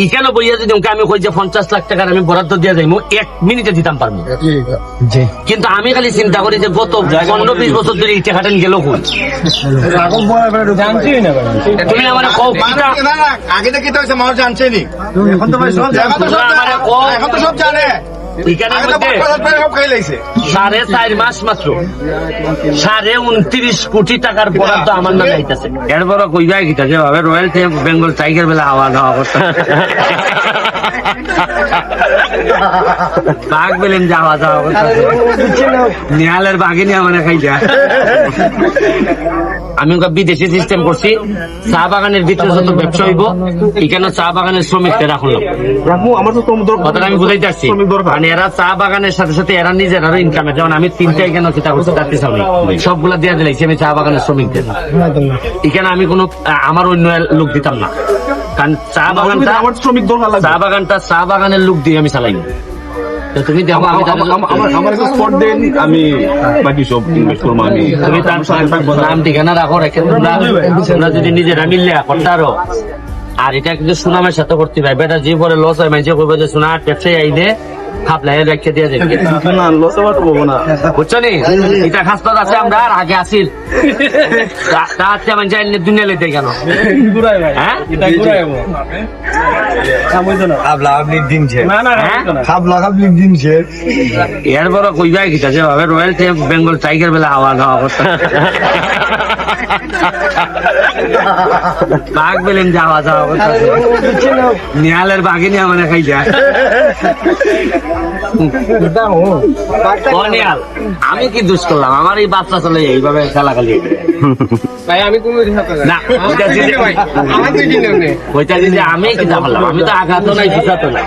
এখানে বইয়া যদি আমি কই যে 50 লাখ টাকার আমি বরাদ্দ দিয়ে যাইমু 1 মিনিটে দিতাম পারবো, কিন্তু আমি খালি চিন্তা করি যে গত 15-20 বছর ধরে এই টাকাটা গেল কই। তুমি আমার আগে থেকে তো মানুষ জানছে নি, এখন তো সব জানে। এখানের মধ্যে 4.5 মাস মাত্র 29 কোটি টাকার বরাদ্দ আমার নামে আইতাছে। এরপর কইবা গিতা যে ভাবে রয়্যাল বেঙ্গল টাইগার বেলা আওয়া দাওয়া করতে বাঘ বেলেন যাওয়া যাওয়া করতে নিহালের বাঘে নিয়ে মানে খাই যা। আমি ওকে বিদেশি সিস্টেম করছি, চা বাগানের ভিতরে যত ব্যবসা হইব এখানে চা বাগানের শ্রমিকদের রাখলাম। কথাটা আমি বুঝাইতে আসছি, মানে এরা চা বাগানের সাথে সাথে এরা নিজের আরো ইনকামে, যেমন আমি 3টা এখানে চিন্তা করছি চাকরি চাকরি সবগুলা দিয়ে দিলাইছি আমি চা বাগানের শ্রমিকদের। এখানে আমি কোনো আমার অন্য লোক দিতাম না, কারণ চা বাগানটা চা বাগানের লোক দিয়ে আমি চালাই। তুমি দেখো আমি বাকি সব ইনভেস্ট করবো। তুমি তার নাম ঠিকানা রাখো, রেখে তোমরা যদি নিজেরা মিললে করতে আরো। আর এটা কিন্তু সুনামের সাথে করতে পারবে, এটা যে পরে লস হয় মানুষ করবে যে সোনা ব্যবসায়ী আইলে খাপলাই রেখে দিয়ে যাবে না, লস আবার করবো না, বুঝছো নি? এটা খাসপাত আছে আমরা আর আগে আসির দুনিয়া লেতে কেন হ্যাঁ এর বড় কইবা গিতা যে ভাবে রয়্যাল বেঙ্গল টাইগার বেলা আওয়া দাওয়া করতে বাঘ বেলেন যাওয়া যাওয়া করতে নিহালের বাঘে নিয়ে মানে খাই যায়। আমি কি দুষ করলাম? আমার এই বাচ্চা চলে এইভাবে খেলা খালি আমি কি জানলাম? আমি তো আঘাত নাই বুঝাতো না।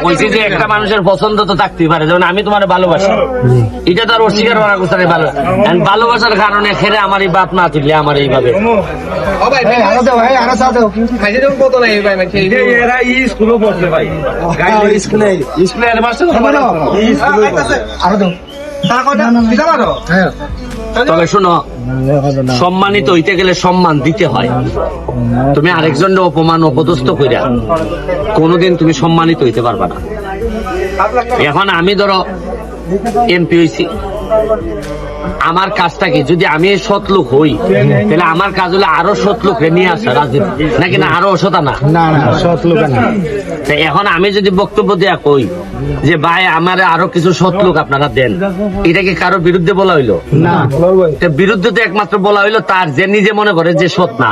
কইছি যে একটা মানুষের পছন্দ তো থাকতেই পারে, যেমন আমি তোমার ভালোবাসি, এটা তো আর অস্বীকার করার কথা নেই। ভালোবাসার কারণে খেলে আমার এই বাপ না তুললে আমার এইভাবে তবে শোনো, সম্মানিত হইতে গেলে সম্মান দিতে হয়। তুমি আরেকজনের অপমান অপদস্থ কইরা কোনোদিন তুমি সম্মানিত হইতে পারবা না। এখন আমি ধরো এমপি হইছি, আমার কাজটা কি? যদি আমি সৎ লোক হই তাহলে আমার কাজ হলো আরো সৎ লোক নিয়ে আসা রাজনীতি, নাকি না আরো অসতা না সৎ লোক। এখন আমি যদি বক্তব্য দেয়া কই যে ভাই আমার আরো কিছু সৎ লোক আপনারা দেন, এটা কি কারো বিরুদ্ধে বলা হইলো? না, বিরুদ্ধে তো একমাত্র বলা হইলো তার যে নিজে মনে করে যে সৎ না।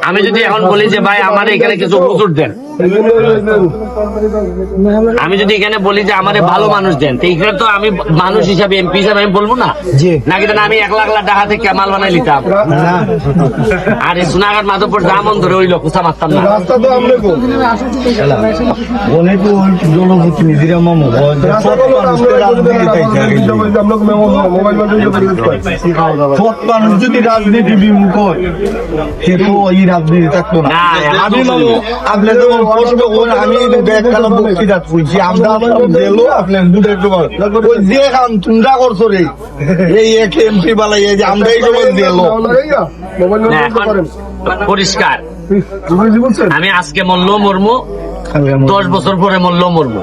আমি যদি এখন বলি যে ভাই আমার এখানে কিছু হুজুর দেন, আমি যদি এখানে বলি যে আমারে ভালো মানুষ দেন, তো এখানে তো আমি মানুষ হিসাবে এমপি হিসাবে আমি বলবো না নাকি? আমি 1 লাখ টাকা থেকে মাল বানাই নিতাম আর এই সোনাঘাট মাধবপুর দামন ধরে ওই লোক কুচা মারতাম না। যদি রাজনীতি বিমুখ হয় সে তো এই রাজনীতি থাকতো না। আপনি যেমন কষ্ট করেন, আমি একখানা বক্তৃতা করছি, আমরা গেলো আপনার যে কাম তোমরা করছো রে এই এক এমপি বালাই যে আমরা এই সময় গেলো পরিষ্কার। আমি আজকে মরলেও মরমু, 10 বছর পরে মরলেও মরমু,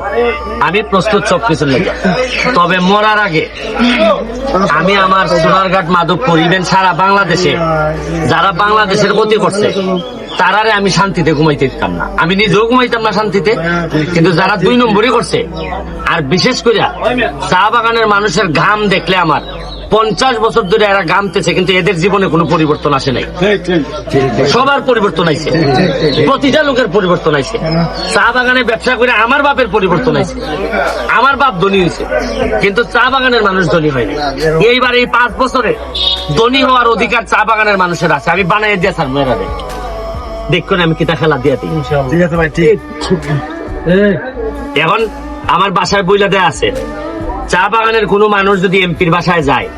আমি প্রস্তুত সবকিছুর লেগে। তবে মরার আগে আমি আমার সোনারঘাট মাধবপুর ইভেন সারা বাংলাদেশে যারা বাংলাদেশের ক্ষতি করছে তারারে আমি শান্তিতে ঘুমাইতে দিতাম না। আমি নিজেও ঘুমাইতাম না শান্তিতে, কিন্তু যারা 2 নম্বরই করছে, আর বিশেষ করে চা বাগানের মানুষের ঘাম দেখলে আমার 50 বছর ধরে এরা ঘামতেছে, কিন্তু এদের জীবনে কোনো পরিবর্তন আসে নাই। সবার পরিবর্তন আইছে, প্রতিটা লোকের পরিবর্তন আইছে। চা বাগানে ব্যবসা করে আমার বাপের পরিবর্তন আইছে, আমার বাপ ধনী হয়েছে, কিন্তু চা বাগানের মানুষ ধনী হয়নি। এইবার এই 5 বছরে ধনী হওয়ার অধিকার চা বাগানের মানুষের আছে। আমি বানাই দিয়ে ছাড়বো এরা দেখুন আমি কিতা খেলা দিয়ে দিই। ঠিক আছে ভাই, ঠিক। এখন আমার বাসায় বইলা দেয়া আছে, চা বাগানের কোনো মানুষ যদি এমপির বাসায় যায়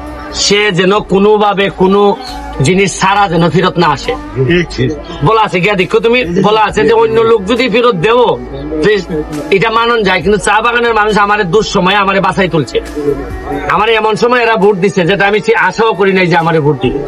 সে যেন কোনোভাবে কোনো জিনিস ছাড়া যেন ফেরত না আসে। বলা আছে গিয়া দেখো তুমি, বলা আছে যে অন্য লোক যদি ফেরত দেও এটা মানন যায়, কিন্তু চা বাগানের মানুষ আমার দুঃসময়ে আমার বাসায় তুলছে। আমার এমন সময় এরা ভোট দিচ্ছে যেটা আমি আশাও করি নাই যে আমার ভোট দিবে।